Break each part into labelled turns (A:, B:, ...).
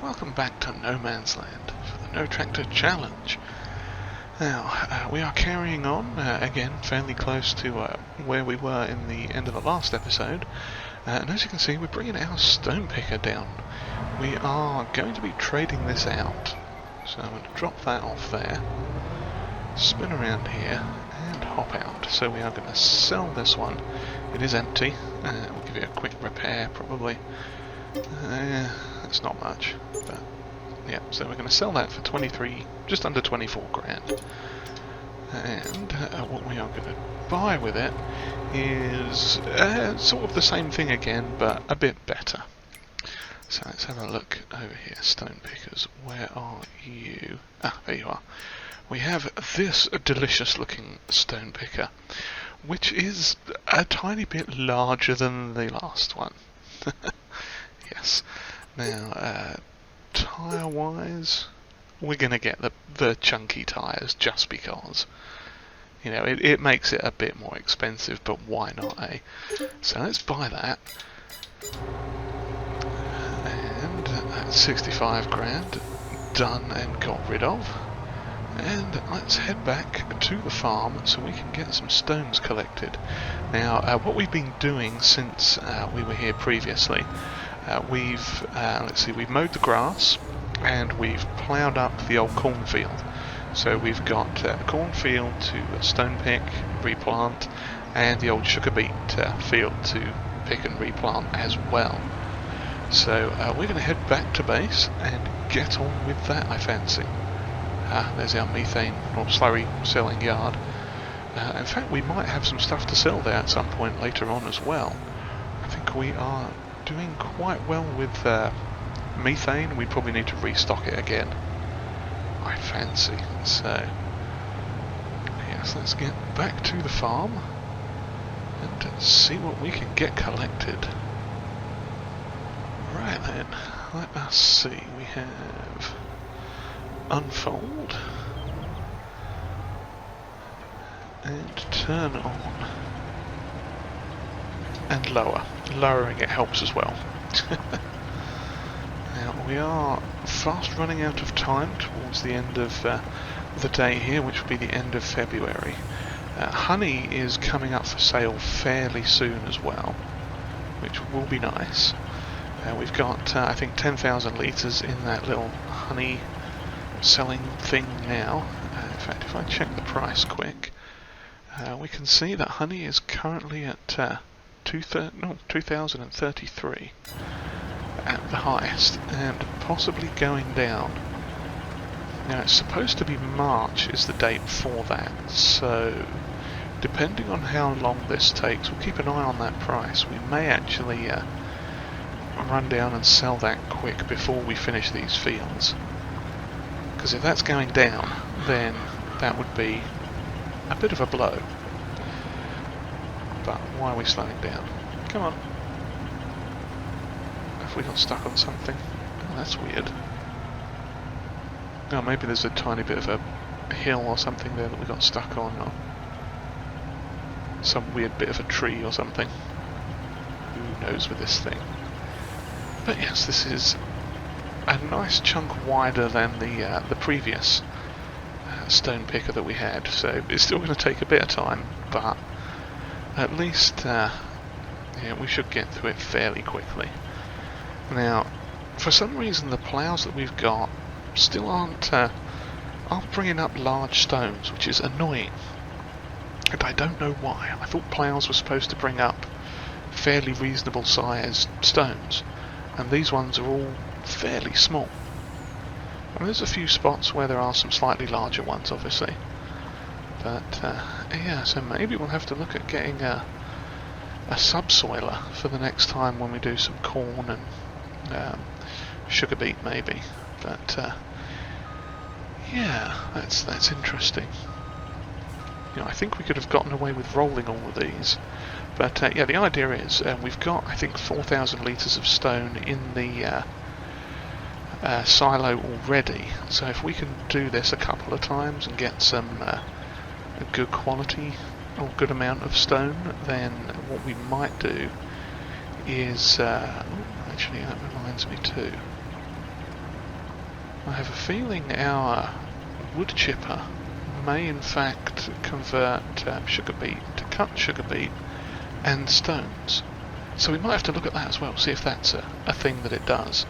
A: welcome back to No Man's Land for the No Tractor Challenge. Now, we are carrying on, again, fairly close to where we were in the end of the last episode, and as you can see, we're bringing our stone picker down. We are going to be trading this out, so I'm going to drop that off there, spin around here, and hop out. So we are going to sell this one. It is empty. We'll give it a quick repair, probably. It's not much, but yeah, so we're going to sell that for 23, just under 24 grand. And what we are going to buy with it is sort of the same thing again, but a bit better. So let's have a look over here. Stone pickers, where are you? Ah, there you are. We have this delicious looking stone picker, which is a tiny bit larger than the last one. Yes. Now, tyre-wise, we're going to get the chunky tyres just because. You know, it makes it a bit more expensive, but why not, eh? So let's buy that. And that's 65 grand done and got rid of. And let's head back to the farm so we can get some stones collected. Now, what we've been doing since we were here previously, we've mowed the grass and we've ploughed up the old cornfield. So we've got a cornfield to stone pick, replant, and the old sugar beet field to pick and replant as well. So we're going to head back to base and get on with that, I fancy. There's our methane or slurry selling yard. In fact, we might have some stuff to sell there at some point later on as well. I think we are doing quite well with methane. We probably need to restock it again, I fancy. So yes, let's get back to the farm and see what we can get collected. Right then, let us see. We have unfold and turn on and lower. Lowering it helps as well. Now we are fast running out of time towards the end of the day here, which will be the end of February. Honey is coming up for sale fairly soon as well, which will be nice. We've got I think 10,000 litres in that little honey selling thing now. In fact, if I check the price quick, we can see that honey is currently at 2,033 at the highest, and possibly going down. Now it's supposed to be March is the date for that, so depending on how long this takes, we'll keep an eye on that price. We may actually run down and sell that quick before we finish these fields. Because if that's going down, then that would be a bit of a blow. But why are we slowing down? Come on. Have we got stuck on something? Oh, that's weird. Oh, maybe there's a tiny bit of a hill or something there that we got stuck on, or some weird bit of a tree or something. Who knows with this thing? But yes, this is a nice chunk wider than the previous stone picker that we had, so it's still going to take a bit of time, but at least yeah, we should get through it fairly quickly. Now, for some reason the ploughs that we've got still aren't bringing up large stones, which is annoying, and I don't know why. I thought ploughs were supposed to bring up fairly reasonable sized stones, and these ones are all fairly small. And there's a few spots where there are some slightly larger ones, obviously. But yeah, so maybe we'll have to look at getting a subsoiler for the next time when we do some corn and sugar beet, maybe. But yeah, that's interesting. You know, I think we could have gotten away with rolling all of these. But yeah, the idea is we've got, I think, 4,000 litres of stone in the silo already. So if we can do this a couple of times and get some a good quality or good amount of stone, then what we might do is actually that reminds me too. I have a feeling our wood chipper may in fact convert sugar beet to cut sugar beet and stones. So we might have to look at that as well, see if that's a thing that it does.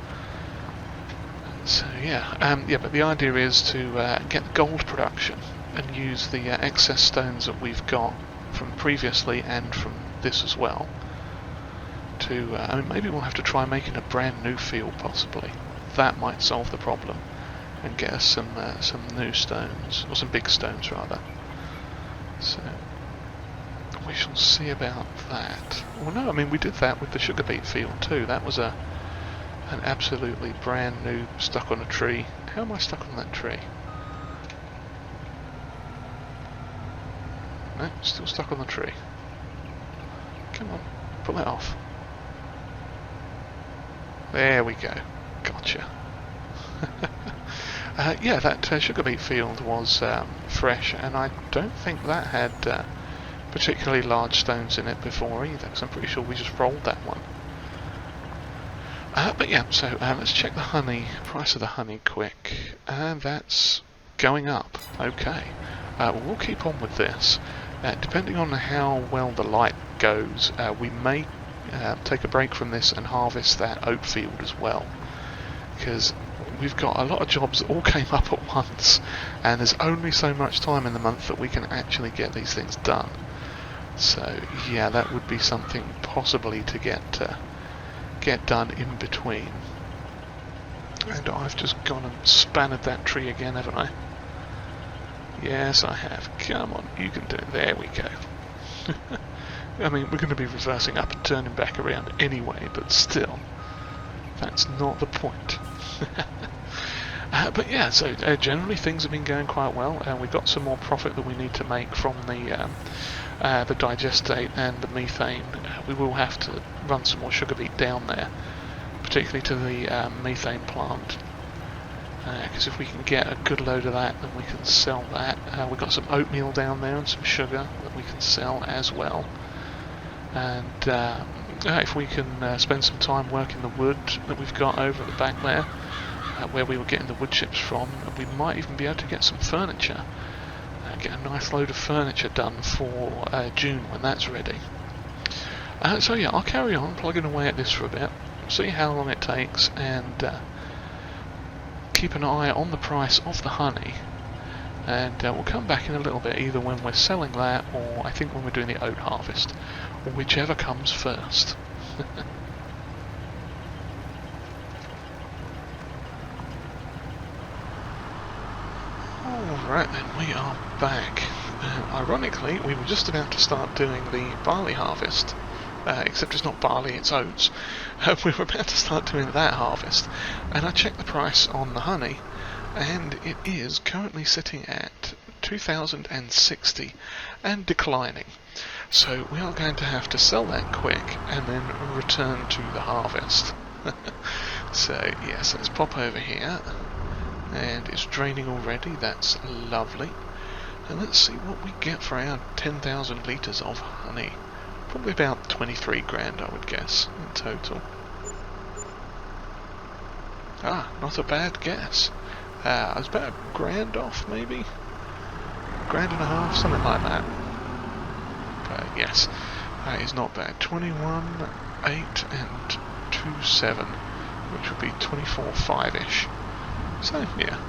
A: So yeah, but the idea is to get the gold production and use the excess stones that we've got from previously and from this as well. I mean, maybe we'll have to try making a brand new field possibly. That might solve the problem and get us some new stones, or some big stones rather. So we shall see about that. Well, no, I mean we did that with the sugar beet field too. That was an absolutely brand new, stuck on a tree. How am I stuck on that tree? No, still stuck on the tree. Come on, pull that off. There we go. Gotcha. Yeah, that sugar beet field was fresh, and I don't think that had particularly large stones in it before either, because I'm pretty sure we just rolled that one. But yeah, so let's check the honey, price of the honey quick, and that's going up. Okay, we'll keep on with this. Depending on how well the light goes, we may take a break from this and harvest that oat field as well, because we've got a lot of jobs that all came up at once, and there's only so much time in the month that we can actually get these things done. So yeah, that would be something possibly to get done in between. And I've just gone and spanned that tree again, haven't I? Yes, I have. Come on, you can do it. There we go. I mean, we're going to be reversing up and turning back around anyway, but still, that's not the point. But yeah, so generally things have been going quite well, and we've got some more profit that we need to make from the digestate and the methane. We will have to run some more sugar beet down there, particularly to the methane plant, because if we can get a good load of that, then we can sell that. We've got some oatmeal down there and some sugar that we can sell as well. And if we can spend some time working the wood that we've got over at the back there, where we were getting the wood chips from, we might even be able to get some furniture. Get a nice load of furniture done for June when that's ready. So yeah, I'll carry on plugging away at this for a bit, see how long it takes, and keep an eye on the price of the honey. And we'll come back in a little bit, either when we're selling that, or I think when we're doing the oat harvest, or whichever comes first. Alright then, we are back. Ironically, we were just about to start doing the barley harvest, except it's not barley, it's oats. We were about to start doing that harvest, and I checked the price on the honey, and it is currently sitting at 2,060 and declining. So we are going to have to sell that quick and then return to the harvest. So yes, let's pop over here. And it's draining already, that's lovely. And let's see what we get for our 10,000 litres of honey. Probably about 23 grand, I would guess, in total. Ah, not a bad guess. I was about a grand off, maybe? Grand and a half, something like that. But yes, that is not bad. 21, 8 and 2, 7, which would be 24.5-ish. So yeah,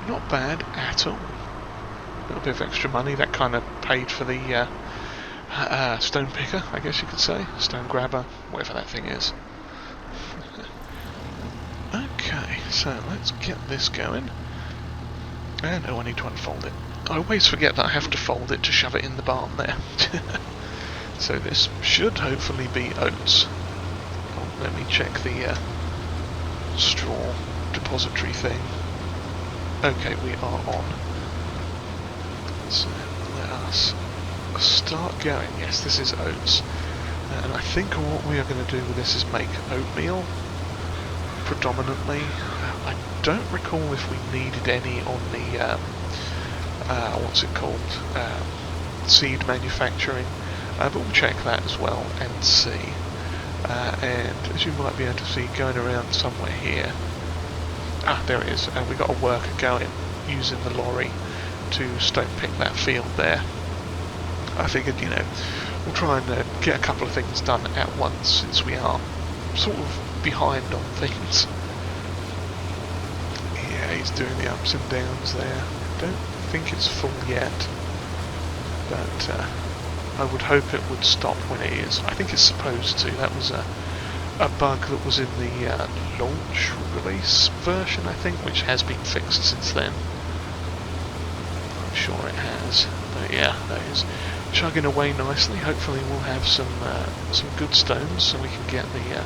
A: not bad at all. A little bit of extra money, that kind of paid for the stone picker, I guess you could say. Stone grabber, whatever that thing is. Okay, so let's get this going. And oh, I need to unfold it. I always forget that I have to fold it to shove it in the barn there. So this should hopefully be oats. Oh, let me check the straw depository thing. Okay, we are on. So let us start going. Yes, this is oats. And I think what we are going to do with this is make oatmeal predominantly. I don't recall if we needed any on the what's it called, seed manufacturing, but we'll check that as well and see. And as you might be able to see going around somewhere here, there it is. We got a worker going using the lorry to stone pick that field there. I figured, you know, we'll try and get a couple of things done at once since we are sort of behind on things. Yeah, he's doing the ups and downs there. Don't think it's full yet, but I would hope it would stop when it is. I think it's supposed to. That was a bug that was in the launch release version, I think, which has been fixed since then. I'm sure it has. But yeah, that is chugging away nicely. Hopefully we'll have some good stones so we can get the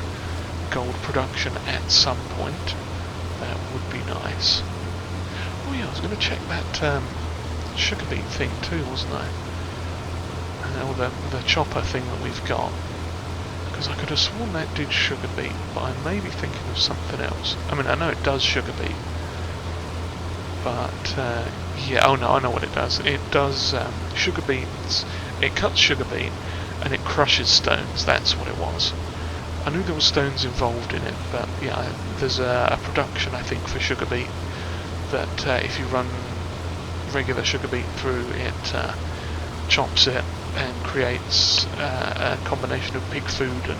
A: gold production at some point. That would be nice. Oh yeah, I was going to check that sugar beet thing too, wasn't I? Or the chopper thing that we've got. Because I could have sworn that did sugar beet, but I may be thinking of something else. I mean, I know it does sugar beet. But, yeah, oh no, I know what it does. It does sugar beets, it cuts sugar beet, and it crushes stones. That's what it was. I knew there were stones involved in it, but yeah, there's a production, I think, for sugar beet that if you run regular sugar beet through, it chops it and creates a combination of pig food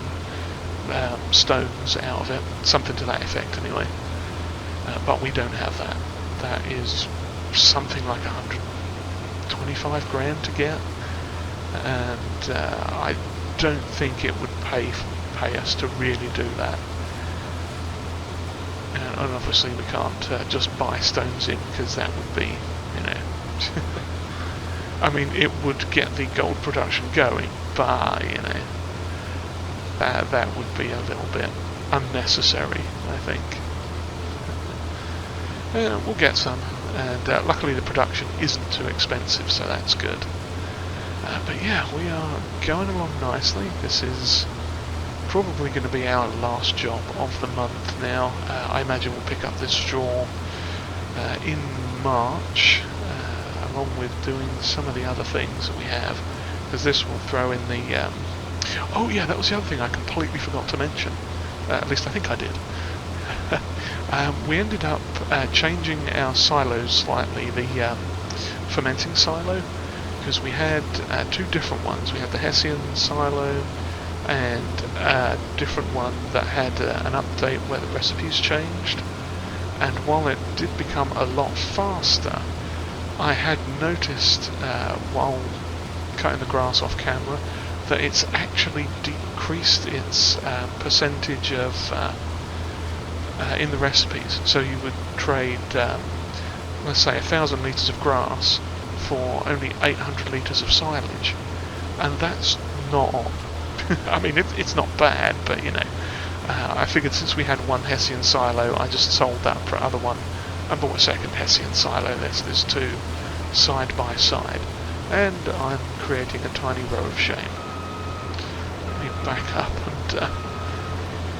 A: and stones out of it. Something to that effect, anyway. But we don't have that. That is something like 125 grand to get, and I don't think it would pay us to really do that. And obviously we can't just buy stones in, because that would be, you know, I mean, it would get the gold production going, but you know, that would be a little bit unnecessary, I think. We'll get some, and luckily the production isn't too expensive, so that's good. But yeah, we are going along nicely. This is probably going to be our last job of the month now. I imagine we'll pick up this straw in March, along with doing some of the other things that we have, because this will throw in the... oh yeah, that was the other thing I completely forgot to mention. At least I think I did. We ended up changing our silos slightly, the fermenting silo, because we had two different ones. We had the Hessian silo and a different one that had an update where the recipes changed. And while it did become a lot faster, I had noticed while cutting the grass off camera that it's actually decreased its percentage of in the recipes. So you would trade, let's say, 1,000 litres of grass for only 800 litres of silage, and that's not... I mean, it's not bad, but you know, I figured since we had one Hessian silo, I just sold that for other one and bought a second Hessian silo. There's two side by side, and I'm creating a tiny row of shame. Let me back up and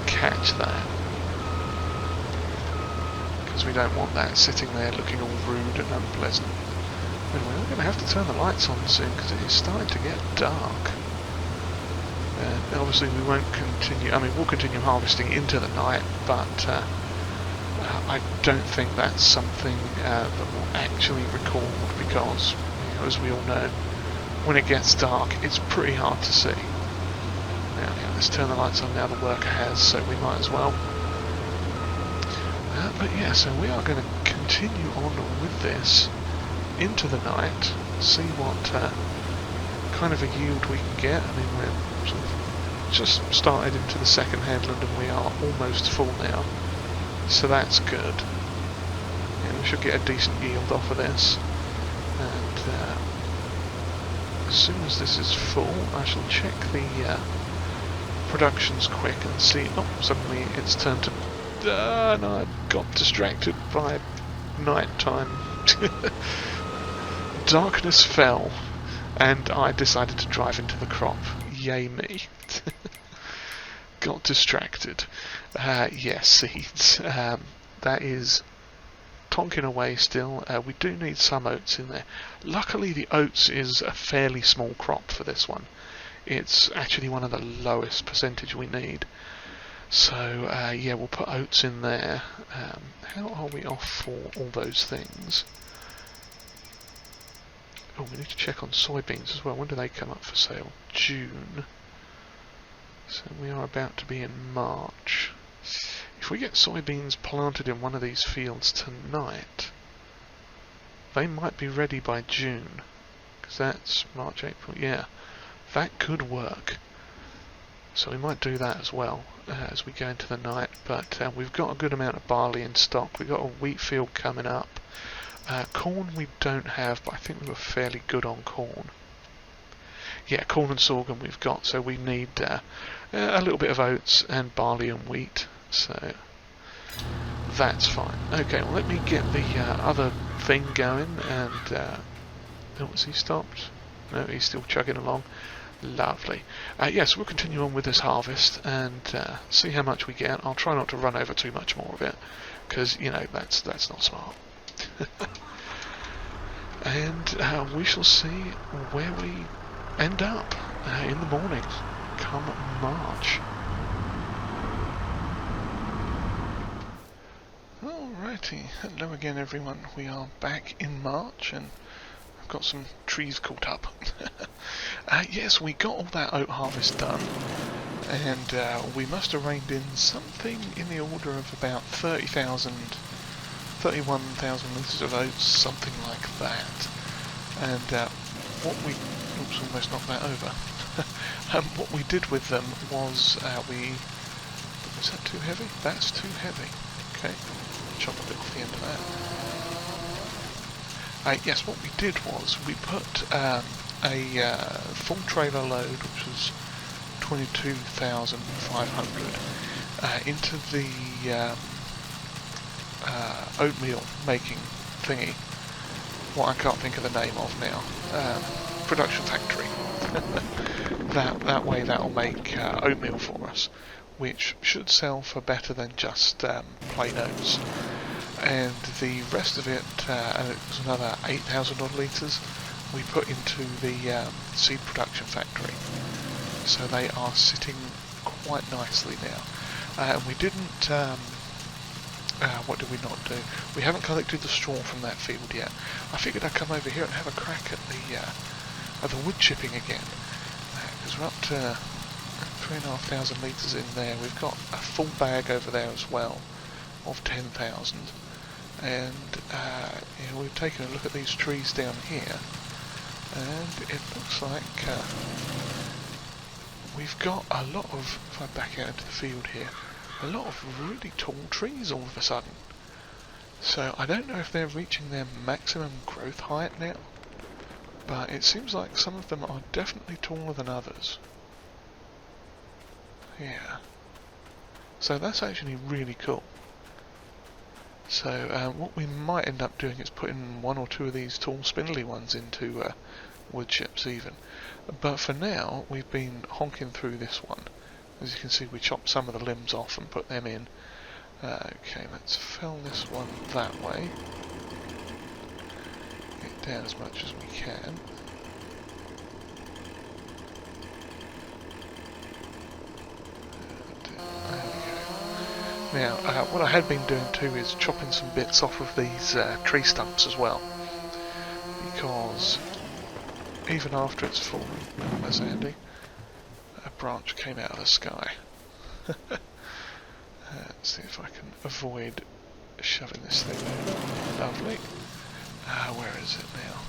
A: catch that, because we don't want that sitting there looking all rude and unpleasant. And we're going to have to turn the lights on soon, because it is starting to get dark. Obviously we won't continue, I mean we'll continue harvesting into the night, but I don't think that's something that we'll actually record, because, you know, as we all know, when it gets dark it's pretty hard to see. Now, yeah, let's turn the lights on now, the worker has, so we might as well. But yeah, so we are going to continue on with this into the night, see what kind of a yield we can get. I mean, we're sort of just started into the second headland and we are almost full now, so that's good. Yeah, we should get a decent yield off of this, and as soon as this is full I shall check the productions quick and see... Oh, suddenly it's turned to... no, I got distracted by night time. Darkness fell and I decided to drive into the crop. Yay me. Got distracted. Yes, seeds. That is tonking away still. We do need some oats in there. Luckily the oats is a fairly small crop for this one. It's actually one of the lowest percentage we need. So yeah, we'll put oats in there. How are we off for all those things? Oh, we need to check on soybeans as well. When do they come up for sale? June. So we are about to be in March. If we get soybeans planted in one of these fields tonight, they might be ready by June. Because that's March, April, yeah. That could work. So we might do that as well as we go into the night. But we've got a good amount of barley in stock. We've got a wheat field coming up. Corn we don't have, but I think we were fairly good on corn. Yeah, corn and sorghum we've got, so we need a little bit of oats and barley and wheat. So that's fine. Okay, well let me get the other thing going and... oh, has he stopped? No, he's still chugging along. Lovely. Yes, we'll continue on with this harvest and see how much we get. I'll try not to run over too much more of it, because, you know, that's not smart. And we shall see where we end up in the morning, come March. Alrighty, hello again everyone. We are back in March and I've got some trees caught up. Yes, we got all that oat harvest done, and we must have reined in something in the order of about 31,000 litres of oats, something like that. And what we... oops, almost knocked that over. What we did with them was is that too heavy? That's too heavy. Okay, chop a bit off the end of that. Yes, what we did was we put a full trailer load, which was 22,500, into the oatmeal making thingy. What I can't think of the name of now. Production factory. that way that'll make oatmeal for us, which should sell for better than just plain oats. And the rest of it, and it was another 8,000 odd litres, we put into the seed production factory. So they are sitting quite nicely now. And we didn't... what did we not do? We haven't collected the straw from that field yet. I figured I'd come over here and have a crack at the wood chipping again. Because we're up to 3,500 litres in there. We've got a full bag over there as well of 10,000. And you know, we've taken a look at these trees down here, and it looks like we've got a lot of, if I back out into the field here, a lot of really tall trees all of a sudden. So I don't know if they're reaching their maximum growth height now, but it seems like some of them are definitely taller than others. Yeah. So that's actually really cool. So what we might end up doing is putting one or two of these tall spindly ones into wood chips even. But for now we've been honking through this one. As you can see, we chopped some of the limbs off and put them in. Okay, let's fell this one that way. Get down as much as we can. Now, what I had been doing too is chopping some bits off of these tree stumps as well, because even after it's fallen, there's Andy, a branch came out of the sky. Let's see if I can avoid shoving this thing in. Lovely. Where is it now?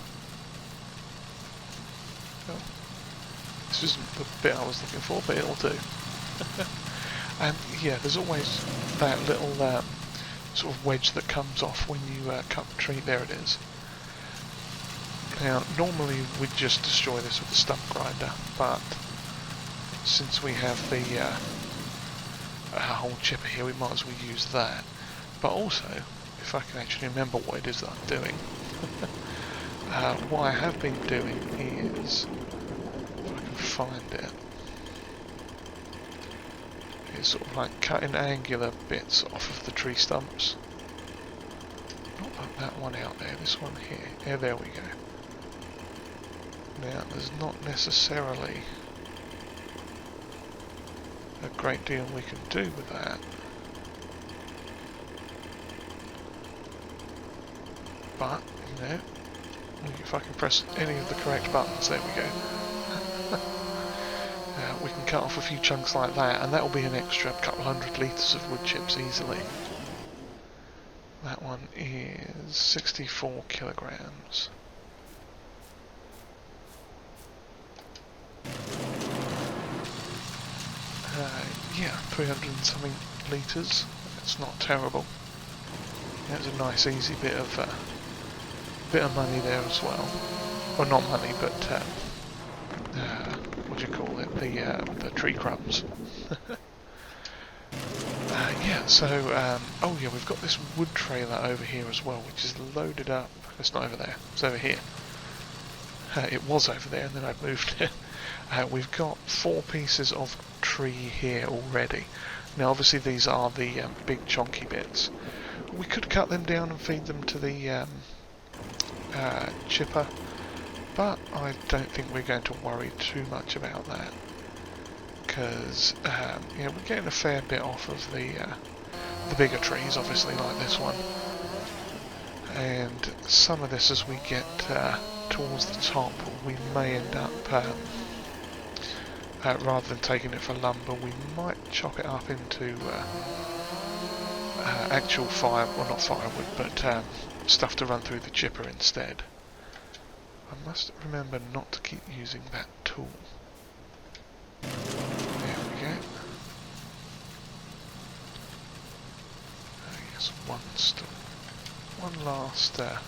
A: Oh, this isn't the bit I was looking for, but it'll do. And yeah, there's always that little sort of wedge that comes off when you cut the tree. There it is. Now, normally we'd just destroy this with a stump grinder, but since we have the whole chipper here, we might as well use that. But also, if I can actually remember what it is that I'm doing, what I have been doing is, if I can find it, it's sort of like cutting angular bits off of the tree stumps. Not like that one out there, this one here. Yeah, there we go. Now, there's not necessarily a great deal we can do with that. But, you know, if I can press any of the correct buttons, there we go. We can cut off a few chunks like that, and that will be an extra couple hundred litres of wood chips easily. That one is 64 kilograms. Yeah, 300 and something litres. It's not terrible. That's a nice easy bit of money there as well. Well, not money, but what do you call it? The tree crumbs. Yeah, so oh yeah, we've got this wood trailer over here as well, which is loaded up. It's not over there. It's over here. It was over there, and then I've moved it. We've got 4 pieces of tree here already. Now, obviously, these are the big chunky bits. We could cut them down and feed them to the chipper, but I don't think we're going to worry too much about that, because yeah, we're getting a fair bit off of the bigger trees, obviously, like this one, and some of this, as we get towards the top, we may end up rather than taking it for lumber, we might chop it up into actual fire, well, not firewood, but stuff to run through the chipper instead. I must remember not to keep using that tool. There we go. Yes, one stalk. One last, I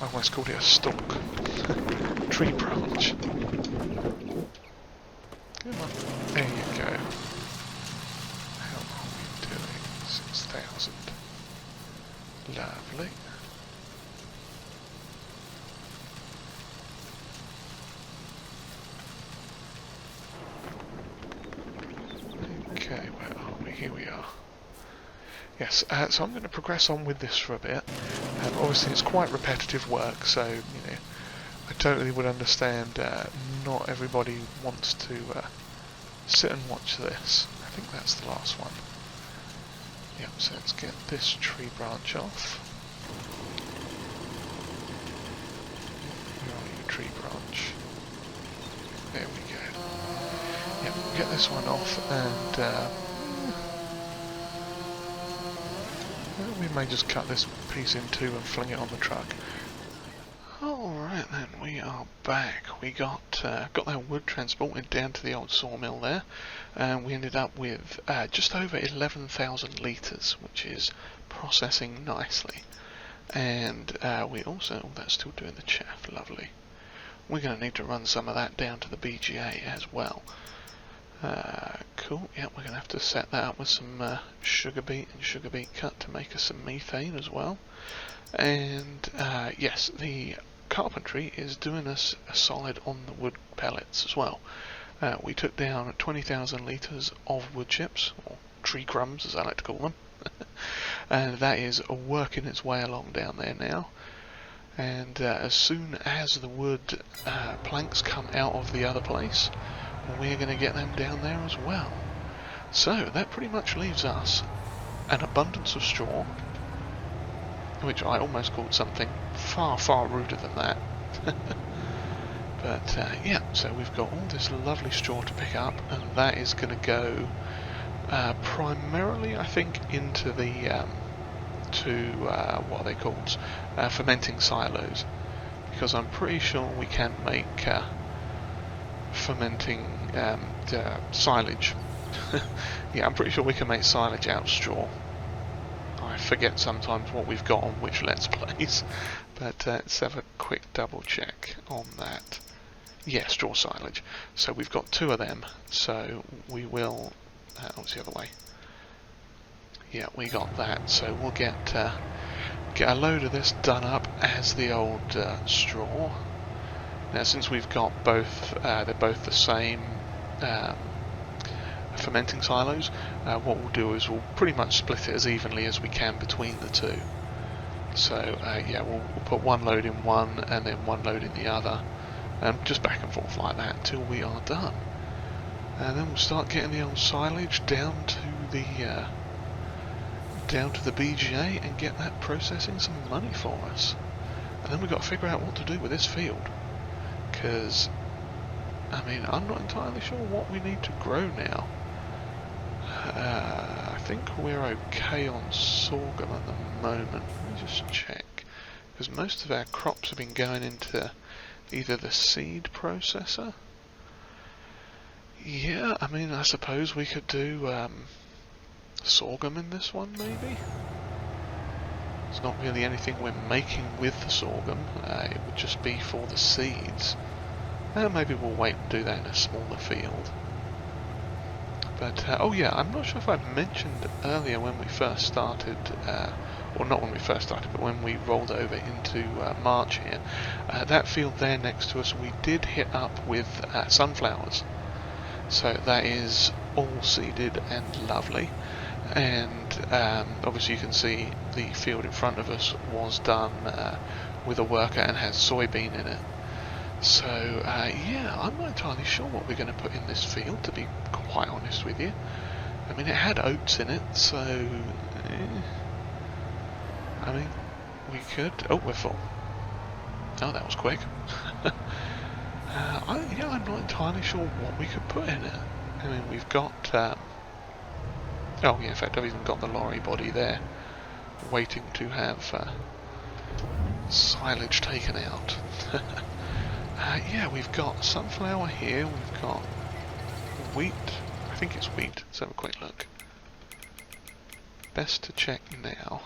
A: almost called it a stalk. Tree branch. Come on. There you go. How are we doing? 6,000. Lovely. Okay, where are we? Here we are. Yes, so I'm going to progress on with this for a bit. Obviously it's quite repetitive work, so, you know, I totally would understand not everybody wants to sit and watch this. I think that's the last one. Yep, so let's get this tree branch off. Where are you, tree branch? There we go. Yep, we'll get this one off, and we may just cut this piece in two and fling it on the truck. Alright then, we are back. We got that wood transported down to the old sawmill there, and we ended up with just over 11,000 litres, which is processing nicely. And we also, oh, that's still doing the chaff, lovely. We're going to need to run some of that down to the BGA as well. Cool, yeah, we're going to have to set that up with some sugar beet and sugar beet cut to make us some methane as well. And yes, the carpentry is doing us a solid on the wood pellets as well. We took down 20,000 litres of wood chips, or tree crumbs as I like to call them, and that is working its way along down there now. And as soon as the wood planks come out of the other place, we're going to get them down there as well. So that pretty much leaves us an abundance of straw, which I almost called something far, far ruder than that. But yeah, so we've got all this lovely straw to pick up, and that is going to go primarily, I think, into the what are they called? Fermenting silos, because I'm pretty sure we can make fermenting silage. Yeah, I'm pretty sure we can make silage out of straw. I forget sometimes what we've got on which Let's Plays, but let's have a quick double check on that. Yeah, straw silage. So we've got 2 of them, so we will... what's the other way? Yeah, we got that, so we'll get a load of this done up as the old straw. Now, since we've got both, they're both the same fermenting silos, what we'll do is we'll pretty much split it as evenly as we can between the 2. So yeah, we'll put one load in one and then one load in the other, and just back and forth like that until we are done. And then we'll start getting the old silage down to the BGA and get that processing some money for us. And then we've got to figure out what to do with this field, because I mean, I'm not entirely sure what we need to grow now. I think we're okay on sorghum at the moment. Let me just check, because most of our crops have been going into either the seed processor. Yeah, I mean, I suppose we could do sorghum in this one, maybe. It's not really anything we're making with the sorghum. It would just be for the seeds. Maybe we'll wait and do that in a smaller field. But, oh yeah, I'm not sure if I mentioned earlier when we first started, or not when we first started, but when we rolled over into March here, that field there next to us we did hit up with sunflowers. So that is all seeded and lovely. And obviously you can see the field in front of us was done with a Worco and has soybean in it. So yeah, I'm not entirely sure what we're going to put in this field, to be quite honest with you. I mean, it had oats in it, so I mean, we could... Oh, we're full. Oh, that was quick. Yeah, I'm not entirely sure what we could put in it. I mean, we've got... oh yeah, in fact I've even got the lorry body there, waiting to have silage taken out. Yeah, we've got sunflower here, we've got wheat, I think it's wheat, let's have a quick look. Best to check now.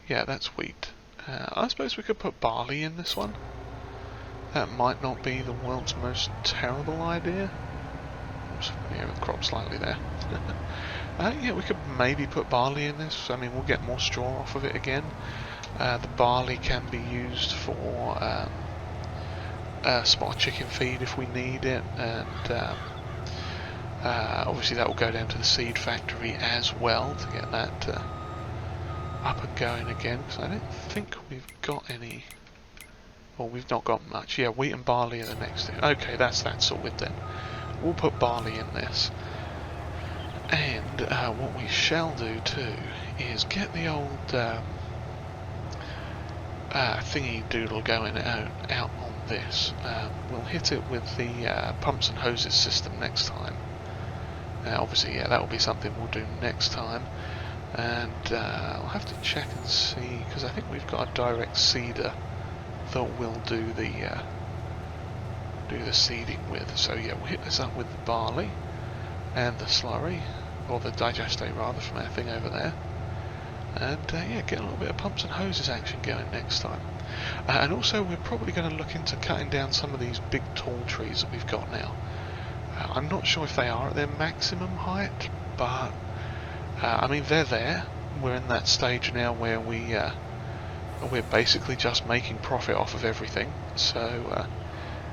A: Yeah, that's wheat. I suppose we could put barley in this one. That might not be the world's most terrible idea. Oops, yeah, the crop slightly there. Yeah, we could maybe put barley in this. I mean, we'll get more straw off of it again. The barley can be used for spot chicken feed if we need it, and obviously that will go down to the seed factory as well to get that up and going again, because I don't think we've got any, or we've not got much. Yeah, wheat and barley are the next thing. Okay, that's that sorted then. We'll put barley in this. And what we shall do too is get the old thingy doodle going out on this. We'll hit it with the pumps and hoses system next time. Obviously, yeah, that will be something we'll do next time. And I'll have to check and see, because I think we've got a direct seeder that we'll do the seeding with. So yeah, we'll hit this up with the barley and the slurry, or the digestate rather, from our thing over there. And yeah, get a little bit of pumps and hoses action going next time. And also we're probably going to look into cutting down some of these big tall trees that we've got now. I'm not sure if they are at their maximum height, but I mean, they're there. We're in that stage now where we're basically just making profit off of everything. So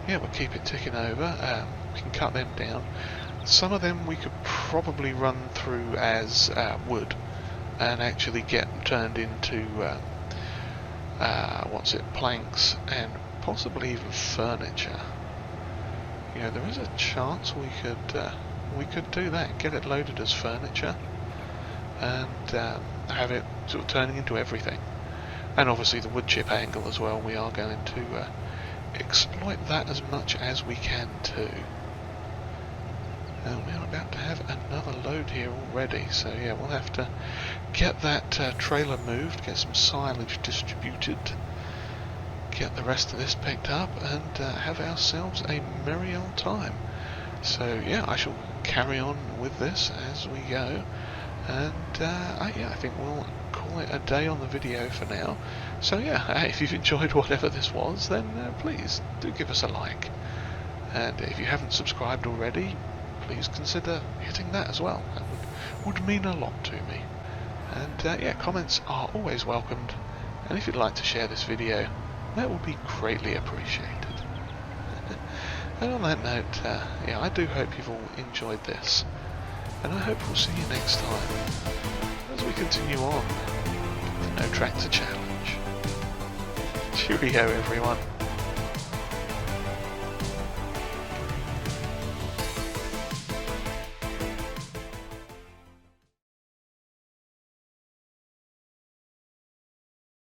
A: yeah, we'll keep it ticking over. We can cut them down. Some of them we could probably run through as wood and actually get turned into planks and possibly even furniture. You know, there is a chance we could do that, get it loaded as furniture, and have it sort of turning into everything. And obviously the wood chip angle as well, we are going to exploit that as much as we can too. And we're about to have another load here already, so yeah, we'll have to get that trailer moved, get some silage distributed, get the rest of this picked up, and have ourselves a merry old time. So yeah, I shall carry on with this as we go, and yeah, I think we'll call it a day on the video for now. So yeah, if you've enjoyed whatever this was, then please do give us a like, and if you haven't subscribed already, please consider hitting that as well. That would mean a lot to me. And yeah, comments are always welcomed, and if you'd like to share this video, that would be greatly appreciated. And on that note, yeah, I do hope you've all enjoyed this, and I hope we'll see you next time as we continue on the No Tractor Challenge. Cheerio, everyone.